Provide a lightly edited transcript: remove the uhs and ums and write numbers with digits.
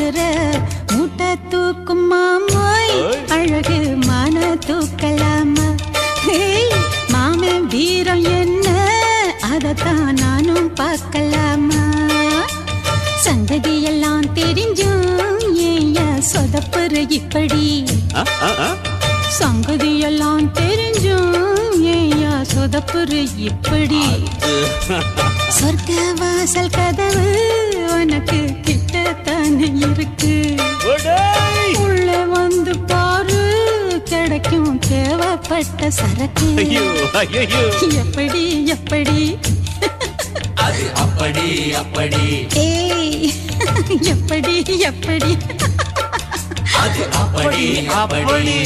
பாக்குற மூட்டை தூக்கும் மாமோய் அழகு மான தூக்கலாமா மாமன் வீரம் என்ன அதத்தான் நானும் பார்க்கலாமா சங்கதியெல்லாம் தெரிஞ்சும் ஏயா சொதப்புற இப்படி சங்கதியெல்லாம் தெரிஞ்சும் ஏயா சொதப்புற இப்படி சொர்க்க வாசல் கதவு உனக்கு கிட்டத்தானே இருக்கு உள்ள வந்து பாரு கிடைக்கும் தேவைப்பட்ட சரக்கு எப்படி எப்படி அப்படி அப்படி ஏய் எப்படி எப்படி அது அப்படி அப்படி